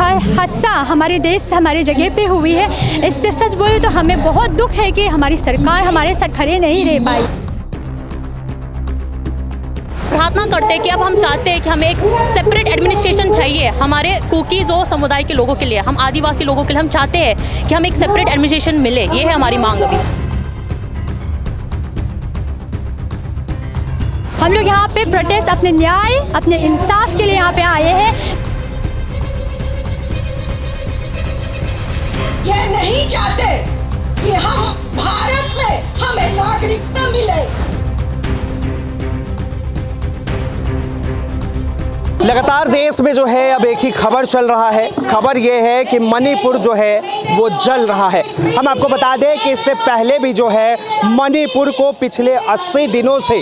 हादसा हमारे देश हमारे जगह पे हुई है, इससे सच बोले तो हमें बहुत दुख है कि हमारी सरकार हमारे साथ खड़े नहीं रह पाई। प्रार्थना करते हैं कि अब हम चाहते हैं कि हमें एक सेपरेट एडमिनिस्ट्रेशन चाहिए हमारे कुकीज़ और समुदाय के लोगों के लिए, हम आदिवासी लोगों के लिए हम चाहते हैं कि हमें एक सेपरेट एडमिनिस्ट्रेशन मिले। ये है हमारी मांग। अभी हम लोग यहाँ पे प्रोटेस्ट अपने न्याय अपने इंसाफ के लिए यहाँ पे आए हैं। ये नहीं चाहते कि हम भारत में हमें नागरिकता मिले। लगातार देश में जो है अब एक ही खबर चल रहा है। खबर ये है कि मणिपुर जो है वो जल रहा है। हम आपको बता दें कि इससे पहले भी जो है मणिपुर को पिछले 80 दिनों से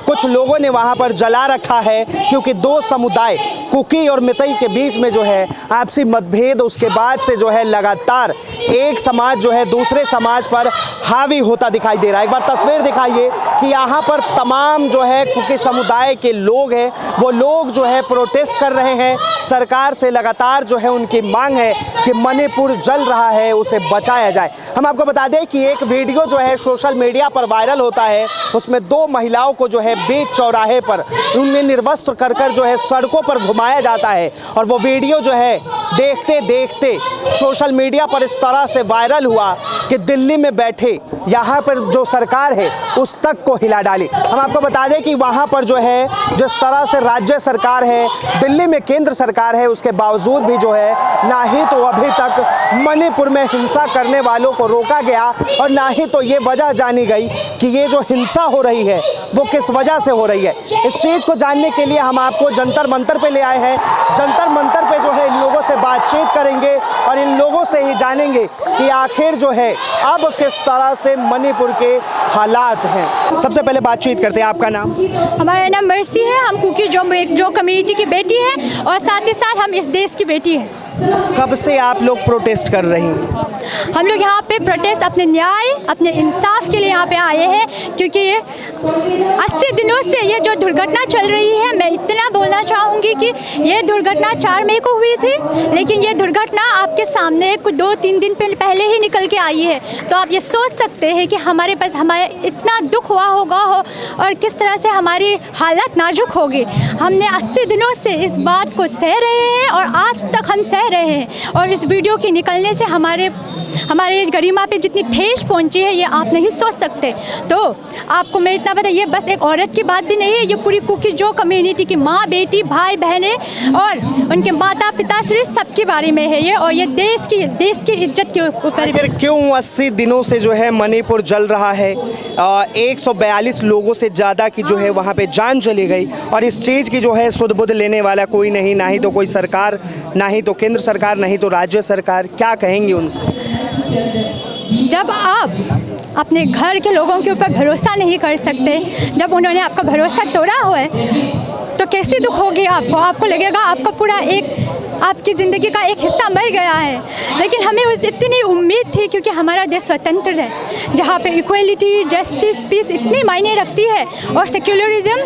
कुछ लोगों ने वहां पर जला रखा है, क्योंकि दो समुदाय कुकी और मितई के बीच में जो है आपसी मतभेद, उसके बाद से जो है लगातार एक समाज जो है दूसरे समाज पर हावी होता दिखाई दे रहा है। एक बार तस्वीर दिखाइए कि यहाँ पर तमाम जो है कुकी समुदाय के लोग हैं, वो लोग जो है प्रोटेस्ट कर रहे हैं। सरकार से लगातार जो है उनकी मांग है कि मणिपुर जल रहा है उसे बचाया जाए। हम आपको बता दें कि एक वीडियो जो है सोशल मीडिया पर वायरल होता है, उसमें दो महिलाओं को जो है बीच चौराहे पर उन्हें निर्वस्त्र कर जो है सड़कों पर घुमाया जाता है, और वो वीडियो जो है देखते देखते सोशल मीडिया पर इस तरह से वायरल हुआ कि दिल्ली में बैठे यहाँ पर जो सरकार है उस तक को हिला डाली। हम आपको बता दें कि वहाँ पर जो है जिस तरह से राज्य सरकार है, दिल्ली में केंद्र सरकार है, उसके बावजूद भी जो है ना ही तो अभी तक मणिपुर में हिंसा करने वालों को रोका गया, और ना ही तो ये वजह जानी गई कि ये जो हिंसा हो रही है वो किस वजह से हो रही है। इस चीज़ को जानने के लिए हम आपको जंतर मंतर पे ले आए हैं। जंतर मंतर पे जो है इन लोगों से बातचीत करेंगे और इन लोगों से ही जानेंगे कि आखिर जो है अब किस तरह से मणिपुर के हालात हैं। सबसे पहले बातचीत करते हैं। आपका नाम? हमारा नाम मर्सी है। हम कुकी जो कम्युनिटी की बेटी है और साथ ही साथ हम इस देश की बेटी है। कब से आप लोग प्रोटेस्ट कर रही हैं? हम लोग यहाँ पे प्रोटेस्ट अपने न्याय अपने इंसाफ के लिए यहाँ पे आए हैं, क्योंकि ये 80 दिनों से ये जो दुर्घटना चल रही है, मैं इतना बोलना चाहूँगी कि ये दुर्घटना 4 मई को हुई थी, लेकिन ये दुर्घटना आपके सामने कुछ 2-3 दिन पहले ही निकल के आई है। तो आप ये सोच सकते हैं कि हमारे पास हमारे इतना दुख हुआ होगा और किस तरह से हमारी हालत नाजुक होगी। हमने 80 दिनों से इस बात को सह रहे हैं और आज तक हम सह रहे हैं, और इस वीडियो के निकलने से हमारे गरिमा पे जितनी ठेस पहुंची है ये आप नहीं सोच सकते। तो आपको मैं इतना बता, ये बस एक औरत की बात भी नहीं है, ये पूरी कुकी जो कम्युनिटी की माँ बेटी भाई बहनें और उनके माता पिता श्री सबके बारे में है ये, और ये देश की इज्जत के ऊपर। फिर क्यों 80 दिनों से जो है मणिपुर जल रहा है? 142 लोगों से ज़्यादा की जो है वहाँ पे जान चली गई, और इस चीज़ की जो है सुध बुध लेने वाला कोई नहीं, ना ही तो कोई सरकार, ना ही तो केंद्र सरकार, नहीं तो राज्य सरकार। क्या कहेंगे उनसे? जब आप अपने घर के लोगों के ऊपर भरोसा नहीं कर सकते, जब उन्होंने आपका भरोसा तोड़ा हुआ है, तो कैसे दुख होगी आपको? आपको लगेगा आपका पूरा आपकी ज़िंदगी का एक हिस्सा मर गया है। लेकिन हमें इतनी उम्मीद थी, क्योंकि हमारा देश स्वतंत्र है, जहाँ पे इक्वलिटी जस्टिस पीस इतनी मायने रखती है और सेक्युलरिज्म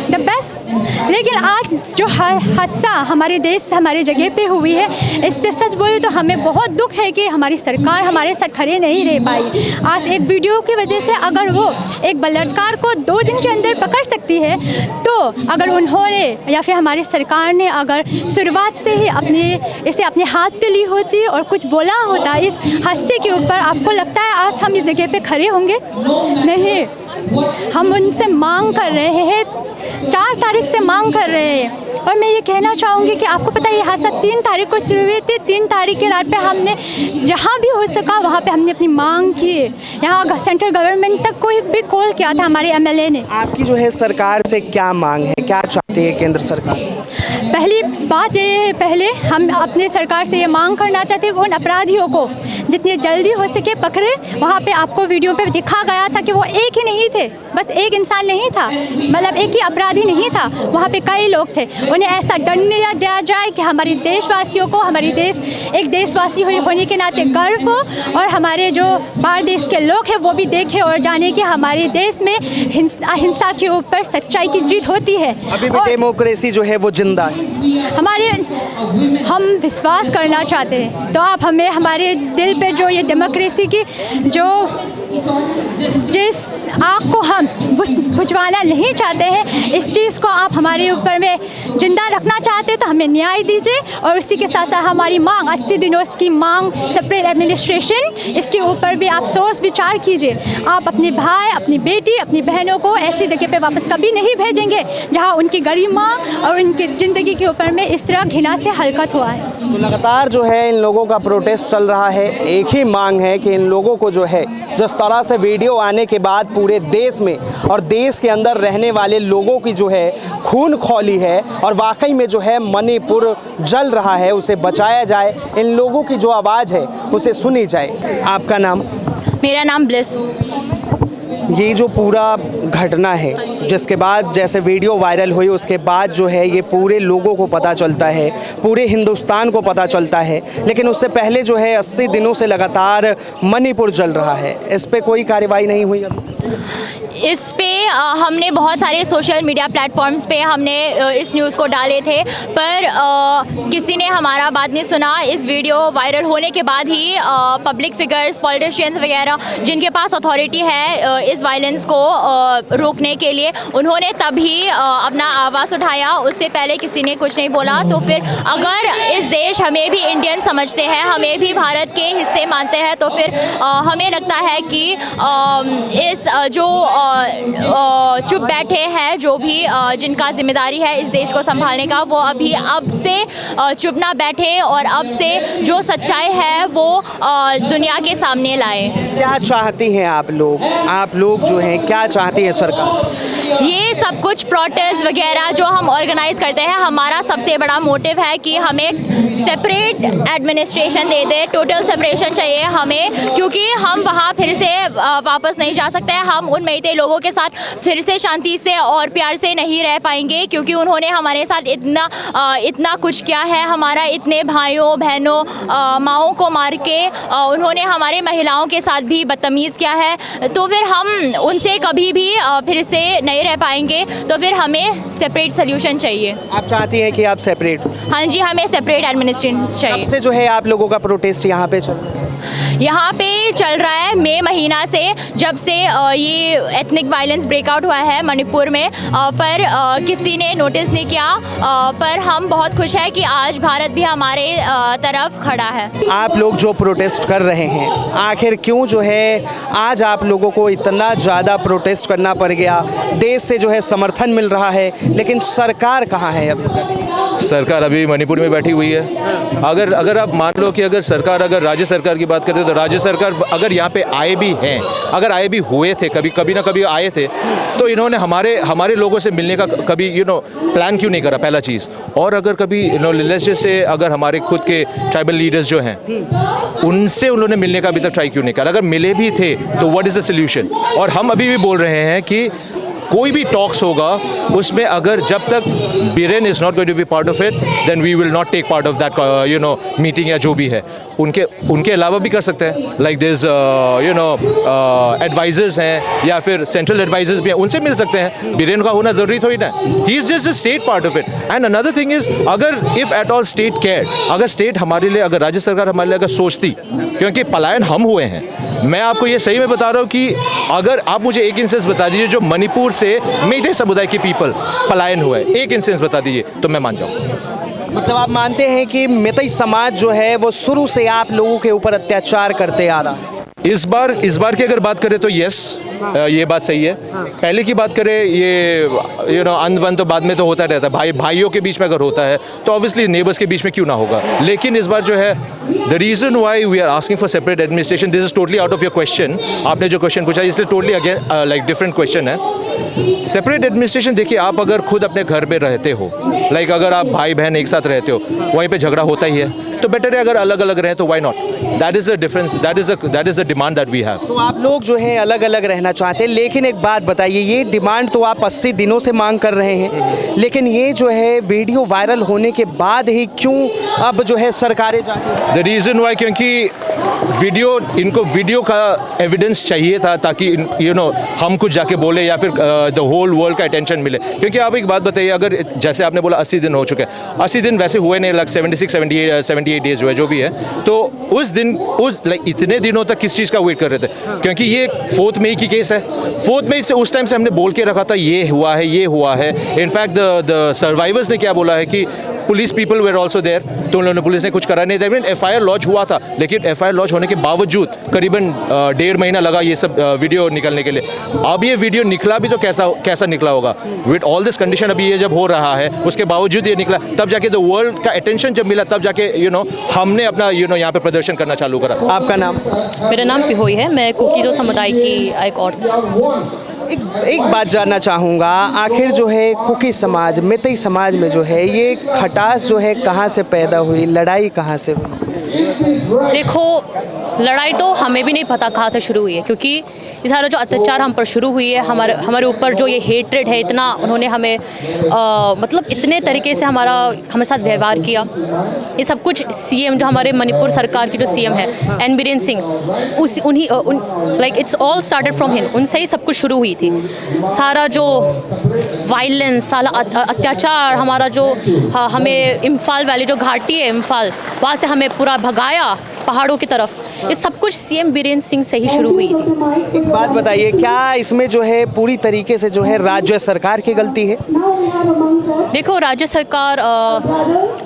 द बेस्ट। लेकिन आज जो हादसा हमारे देश हमारे जगह पे हुई है, इससे सच बोले तो हमें बहुत दुख है कि हमारी सरकार हमारे साथ खड़े नहीं रह पाई। आज एक वीडियो की वजह से अगर वो एक बलात्कार को 2 दिन के अंदर पकड़ सकती है, तो अगर उन्होंने या फिर हमारी सरकार ने अगर शुरुआत से ही इसे अपने हाथ पे ली होती और कुछ बोला होता इस हादसे के ऊपर, आपको लगता है आज हम इस जगह पे खड़े होंगे? नहीं। हम उनसे मांग कर रहे हैं, 4 तारीख से मांग कर रहे हैं। और मैं ये कहना चाहूँगी कि आपको पता है ये हादसा 3 तारीख को शुरू हुई थी। 3 तारीख के रात पे हमने जहाँ भी हो सका वहाँ पे हमने अपनी मांग की। यहाँ सेंट्रल गवर्नमेंट तक कोई भी कॉल किया था हमारे MLA ने। आपकी जो है सरकार से क्या मांग है, क्या चाहती है केंद्र सरकार? पहली बात ये है, पहले हम अपने सरकार से ये मांग करना चाहते हैं कि उन अपराधियों को जितनी जल्दी हो सके पकड़े। वहाँ पे आपको वीडियो पे दिखा गया था कि वो एक ही नहीं थे, बस एक इंसान नहीं था, मतलब एक ही अपराधी नहीं था, वहाँ पे कई लोग थे। उन्हें ऐसा दंड दिया जाए कि हमारे देशवासियों को एक देशवासी होने के नाते गर्व हो, और हमारे जो बाहर देश के लोग हैं वो भी देखें और जाने कि हमारे देश में अहिंसा के ऊपर सच्चाई की जीत होती है। अभी भी डेमोक्रेसी जो है वो जिंदा है। हम विश्वास करना चाहते हैं, तो आप हमें हमारे दिल पे जो ये डेमोक्रेसी की जिस आग को हम बुझवाना नहीं चाहते हैं, इस चीज़ को आप हमारे ऊपर में जिंदा रखना चाहते हैं, तो हमें न्याय दीजिए। और उसी के साथ साथ हमारी मांग 80 दिनों की मांग सेपरेट एडमिनिस्ट्रेशन, इसके ऊपर भी आप सोच विचार कीजिए। आप अपने भाई, अपनी बेटी, अपनी बहनों को ऐसी जगह पे वापस कभी नहीं भेजेंगे जहां उनकी गरिमा और उनकी ज़िंदगी के ऊपर में इस तरह घृणा से हरकत हुआ है। तो लगातार जो है इन लोगों का प्रोटेस्ट चल रहा है। एक ही मांग है कि इन लोगों को जो है, जिस तरह से वीडियो आने के बाद पूरे देश में और देश के अंदर रहने वाले लोगों की जो है खून खौली है और वाकई में जो है मणिपुर जल रहा है, उसे बचाया जाए, इन लोगों की जो आवाज़ है उसे सुनी जाए। आपका नाम? मेरा नाम ब्लिस। ये जो पूरा घटना है, जिसके बाद जैसे वीडियो वायरल हुई उसके बाद जो है ये पूरे लोगों को पता चलता है, पूरे हिंदुस्तान को पता चलता है, लेकिन उससे पहले जो है 80 दिनों से लगातार मणिपुर जल रहा है। इस पे कोई कार्रवाई नहीं हुई अभी? इस पे हमने बहुत सारे सोशल मीडिया प्लेटफॉर्म्स पे हमने इस न्यूज़ को डाले थे, पर किसी ने हमारा बात नहीं सुना। इस वीडियो वायरल होने के बाद ही पब्लिक फिगर्स, पॉलिटिशियंस वगैरह जिनके पास अथॉरिटी है इस वायलेंस को रोकने के लिए, उन्होंने तभी अपना आवाज़ उठाया। उससे पहले किसी ने कुछ नहीं बोला। तो फिर अगर इस देश हमें भी इंडियन समझते हैं, हमें भी भारत के हिस्से मानते हैं, तो फिर हमें लगता है कि इस जो चुप बैठे हैं, जो भी जिनका जिम्मेदारी है इस देश को संभालने का, वो अब से चुप ना बैठे और अब से जो सच्चाई है वो दुनिया के सामने लाए। क्या चाहती हैं आप लोग जो हैं क्या चाहती हैं सरकार? ये सब कुछ प्रोटेस्ट वगैरह जो हम ऑर्गेनाइज करते हैं, हमारा सबसे बड़ा मोटिव है कि हमें सेपरेट एडमिनिस्ट्रेशन दे दे, टोटल सेपरेशन चाहिए हमें, क्योंकि हम वहाँ फिर से वापस नहीं जा सकते हैं। हम उन मेहते लोगों के साथ फिर से शांति से और प्यार से नहीं रह पाएंगे, क्योंकि उन्होंने हमारे साथ इतना कुछ किया है। हमारा इतने भाइयों बहनों माओं को मार के उन्होंने हमारे महिलाओं के साथ भी बदतमीज़ किया है। तो फिर हम उनसे कभी भी फिर से नहीं रह पाएंगे। तो फिर हमें सेपरेट सोल्यूशन चाहिए। आप चाहती हैं कि आप सेपरेट? हाँ जी, हमें सेपरेट एडमिनिस्ट्रेशन चाहिए। कब से जो है आप लोगों का प्रोटेस्ट यहाँ पे चल रहा है? यहाँ पे चल रहा है मई महीना से, जब से ये एथनिक वायलेंस ब्रेकआउट हुआ है मणिपुर में, पर किसी ने नोटिस नहीं किया। पर हम बहुत खुश हैं कि आज भारत भी हमारे तरफ खड़ा है। आप लोग जो प्रोटेस्ट कर रहे हैं, आखिर क्यों जो है आज आप लोगों को इतना ज़्यादा प्रोटेस्ट करना पड़ गया? देश से जो है समर्थन मिल रहा है, लेकिन सरकार कहाँ है अभी? सरकार अभी मणिपुर में बैठी हुई है। अगर आप मान लो कि अगर राज्य सरकार की बात करते तो राज्य सरकार अगर यहाँ पे आए भी हैं, अगर आए भी हुए थे, कभी ना कभी आए थे, तो इन्होंने हमारे लोगों से मिलने का कभी प्लान क्यों नहीं करा, पहला चीज़। और अगर कभी से अगर हमारे खुद के ट्राइबल लीडर्स जो हैं उनसे उन्होंने मिलने का अभी तक ट्राई क्यों नहीं करा? अगर मिले भी थे तो व्हाट इज़ द सोल्यूशन? और हम अभी भी बोल रहे हैं कि कोई भी टॉक्स होगा उसमें अगर जब तक Biren is not going to be part of it, then we will not take part of that meeting या जो भी है। उनके अलावा भी कर सकते हैं, लाइक दिस एडवाइजर्स हैं या फिर सेंट्रल एडवाइजर्स भी हैं, उनसे मिल सकते हैं। बिरेन का होना ज़रूरी थोड़ी ना, he is just a state part of it. And another thing is, अगर if at all state care, अगर स्टेट हमारे लिए, अगर राज्य सरकार हमारे लिए अगर सोचती, क्योंकि पलायन हम हुए हैं। मैं आपको ये सही में बता रहा हूँ कि अगर आप मुझे एक इंस्टेंस बता दीजिए जो मणिपुर से मेरे समुदाय के पीपल पलायन हुए, एक इंस्टेंस बता दीजिए तो मैं मान जाऊँ। मतलब आप मानते हैं कि मेतई समाज जो है वो शुरू से आप लोगों के ऊपर अत्याचार करते आ रहा है? इस बार की अगर बात करें तो यस, ये बात सही है। पहले की बात करें, ये अंध तो बाद में तो होता रहता है, भाइयों के बीच में अगर होता है तो ऑब्वियसली नेबर्स के बीच में क्यों ना होगा। लेकिन इस बार जो है, the reason why we are asking for separate administration, this is totally out of your question. आपने जो क्वेश्चन पूछा इसलिए totally again like different question है। सेपरेट एडमिनिस्ट्रेशन, देखिए आप अगर खुद अपने घर में रहते हो, लाइक अगर आप भाई बहन एक साथ रहते हो, वहीं पे झगड़ा होता ही है, तो बेटर है अगर अलग अलग रहें तो why not. That is the difference, that is the demand that we have. तो आप लोग जो है अलग अलग रहना चाहते हैं, लेकिन एक बात बताइए, ये डिमांड तो आप 80 दिनों से मांग कर रहे हैं, लेकिन ये जो है वीडियो वायरल होने के बाद ही क्यों अब जो है सरकारें जाती? द रीज़न वाई, क्योंकि इनको वीडियो का एविडेंस चाहिए था, ताकि हम कुछ जाके बोले या फिर द होल वर्ल्ड का अटेंशन मिले। क्योंकि आप एक बात बताइए, अगर जैसे आपने बोला 80 दिन हो चुके हैं, 80 दिन वैसे हुए नहीं, लाइक 78 डेज हुए जो भी है, तो उस दिन इतने दिनों तक किस चीज़ का वेट कर रहे थे? क्योंकि ये 4 मई की केस है। 4 मई से उस टाइम से हमने बोल के रखा था ये हुआ है, ये हुआ है। इनफैक्ट द सर्वाइवर्स ने क्या बोला है कि police people were also there, तो उन्होंने पुलिस ने कुछ करा नहीं था। FIR लॉन्च हुआ था, लेकिन FIR लॉन्च होने के बावजूद करीबन 1.5 महीना लगा ये सब वीडियो निकलने के लिए। अब ये वीडियो निकला भी तो कैसा निकला होगा? विद ऑल दिस कंडीशन अभी ये जब हो रहा है, उसके बावजूद ये निकला, तब जाके द वर्ल्ड का अटेंशन जब मिला, तब जाके हमने अपना यहाँ पे प्रदर्शन करना चालू करा। आपका नाम? मेरा नाम पिहोई है, मैं कुकीज़ो समुदाय की एक और। एक बात जानना चाहूँगा, आखिर जो है कुकी समाज, मेतई समाज में जो है ये खटास जो है कहाँ से पैदा हुई, लड़ाई कहाँ से हुई? देखो, लड़ाई तो हमें भी नहीं पता कहाँ से शुरू हुई है, क्योंकि ये सारा जो अत्याचार हम पर शुरू हुई है, हमारे ऊपर जो ये हेट्रेड है, इतना उन्होंने हमें मतलब इतने तरीके से हमारे साथ व्यवहार किया। ये सब कुछ CM जो हमारे मणिपुर सरकार की जो CM है N Biren Singh, like it's all started from him, उनसे ही सब कुछ शुरू हुई थी। सारा जो वायलेंस, सारा अत्याचार, हमारा जो हमें इम्फाल वैली जो घाटी है इम्फाल, वहाँ से हमें पूरा भगाया पहाड़ों की तरफ, ये सब कुछ CM बीरेन सिंह से ही शुरू हुई थी। एक बात बताइए, क्या इसमें जो है पूरी तरीके से जो है राज्य सरकार की गलती है? देखो, राज्य सरकार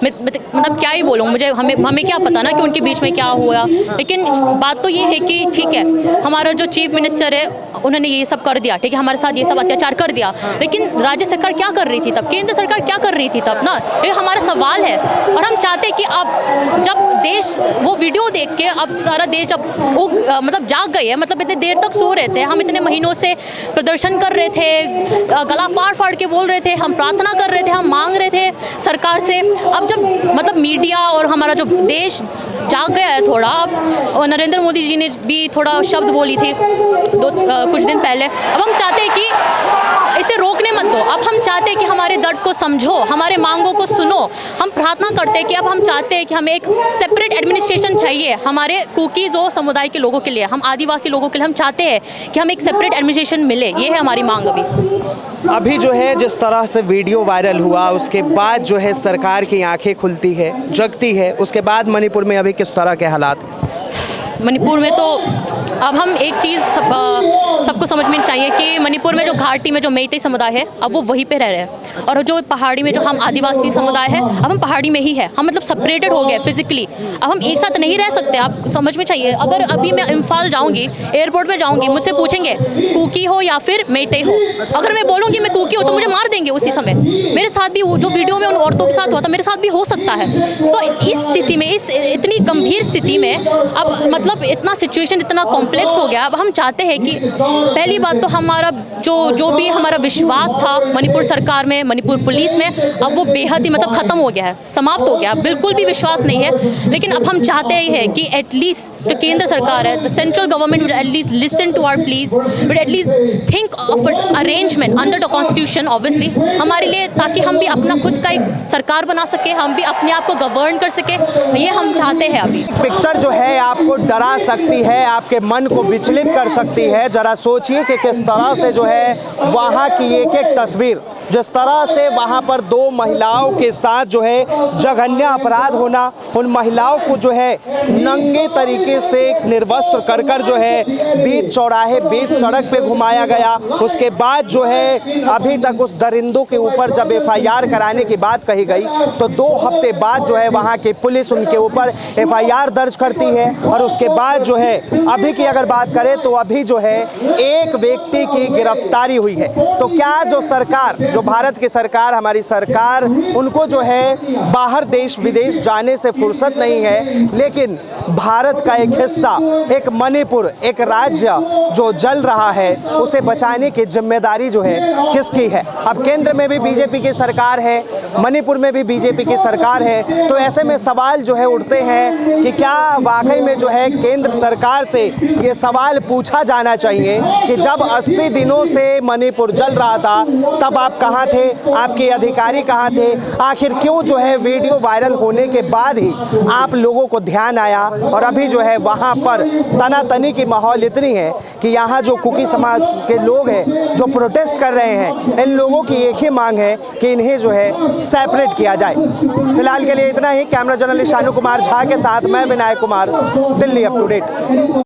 मतलब क्या ही बोलूँ, हमें क्या पता ना कि उनके बीच में क्या हुआ, लेकिन बात तो ये है कि ठीक है, हमारा जो चीफ मिनिस्टर है उन्होंने ये सब कर दिया, ठीक है, हमारे साथ ये सब अत्याचार कर दिया, लेकिन राज्य सरकार क्या कर रही थी तब, केंद्र सरकार क्या कर रही थी तब ना? ये हमारा सवाल है। और हम चाहते हैं कि अब जब देश वो वीडियो देख के, अब सारा देश जब मतलब जाग गए है, मतलब इतने देर तक सो रहे थे, हम इतने महीनों से प्रदर्शन कर रहे थे, गला फाड़ के बोल रहे थे, हम प्रार्थना कर रहे थे, हम मांग रहे थे सरकार से। अब जब मतलब मीडिया और हमारा जो देश जाग गया है थोड़ा, अब नरेंद्र मोदी जी ने भी थोड़ा शब्द बोली थी कुछ दिन पहले, अब हम चाहते हैं कि इसे रोकने मत दो। अब हम चाहते हैं कि हमारे दर्द को समझो, हमारे मांगों को सुनो। हम प्रार्थना करते हैं कि अब हम चाहते हैं कि हमें एक सेपरेट एडमिनिस्ट्रेशन चाहिए हमारे कुकीज़ो समुदाय के लोगों के लिए, हम आदिवासी लोगों के लिए। हम चाहते हैं कि हमें एक सेपरेट एडमिनिस्ट्रेशन मिले, ये है हमारी मांग। अभी जो है जिस तरह से वीडियो वायरल हुआ, उसके बाद जो है सरकार की आंखें खुलती है, जगती है, उसके बाद मणिपुर में अभी किस तरह के हालात? मणिपुर में तो अब हम एक चीज़ सबको समझ में चाहिए कि मणिपुर में जो घाटी में जो मेइतेई समुदाय है, अब वो वहीं पे रह रहे हैं, और जो पहाड़ी में जो हम आदिवासी समुदाय है, अब हम पहाड़ी में ही है, हम मतलब सेपरेटेड हो गए फिजिकली। अब हम एक साथ नहीं रह सकते, आप समझ में चाहिए। अगर अभी मैं इम्फाल जाऊँगी, एयरपोर्ट में जाऊँगी, मुझसे पूछेंगे कुकी हो या फिर मेइतेई हो, अगर मैं बोलूँगी मैं कुकी हो तो मुझे मार देंगे उसी समय। मेरे साथ भी जो वीडियो में उन औरतों के साथ हुआ था, मेरे साथ भी हो सकता है। तो इस स्थिति में, इस इतनी गंभीर स्थिति में, अब मतलब इतना सिचुएशन इतना कॉम्प्लेक्स हो गया। अब हम चाहते हैं कि पहली बात तो हमारा जो भी हमारा विश्वास था मणिपुर सरकार में, मणिपुर पुलिस में, अब वो बेहद ही मतलब ख़त्म हो गया है, समाप्त हो गया, बिल्कुल भी विश्वास नहीं है। लेकिन अब हम चाहते ही है कि एटलीस्ट जो केंद्र सरकार है, the central government would at least listen to our please, would at least think of arrangement under the constitution obviously हमारे लिए, ताकि हम भी अपना खुद का एक सरकार बना सके, हम भी अपने आप को गवर्न कर सके, ये हम चाहते हैं। अभी पिक्चर जो है आपको डरा सकती है, आपके मन को विचलित कर सकती है। जरा सोचिए कि किस तरह से जो है वहाँ की एक एक तस्वीर, जिस तरह से वहाँ पर 2 महिलाओं के साथ जो है जघन्य अपराध होना, उन महिलाओं को जो है नंगे तरीके से निर्वस्त्र कर जो है बीच चौराहे, बीच सड़क पे घुमाया गया। उसके बाद जो है अभी तक उस दरिंदों के ऊपर जब FIR कराने की बात कही गई, तो 2 हफ्ते बाद जो है वहाँ की पुलिस उनके ऊपर FIR दर्ज करती है। और उसके बाद जो है अभी की अगर बात करें तो अभी जो है एक व्यक्ति की गिरफ्तारी हुई है। तो क्या जो सरकार जो भारत की सरकार, हमारी सरकार, उनको जो है बाहर देश विदेश जाने से फुर्सत नहीं है, लेकिन भारत का एक हिस्सा, एक मणिपुर, एक राज्य जो जल रहा है, उसे बचाने की जिम्मेदारी जो है किसकी है? अब केंद्र में भी बीजेपी की सरकार है, मणिपुर में भी बीजेपी की सरकार है, तो ऐसे में सवाल जो है उठते हैं कि क्या वाकई में जो है केंद्र सरकार से ये सवाल पूछा जाना चाहिए कि जब 80 दिनों से मणिपुर जल रहा था तब आप कहाँ थे, आपके अधिकारी कहाँ थे? आखिर क्यों जो है वीडियो वायरल होने के बाद ही आप लोगों को ध्यान आया और अभी जो है वहाँ पर तनातनी की माहौल इतनी है कि यहाँ जो कुकी समाज के लोग हैं जो प्रोटेस्ट कर रहे हैं, इन लोगों की एक ही मांग है कि इन्हें जो है सेपरेट किया जाए। फिलहाल के लिए इतना ही। कैमरा जर्नलिस्ट शानू कुमार झा के साथ मैं Vinayak Kumar, Delhi up to date.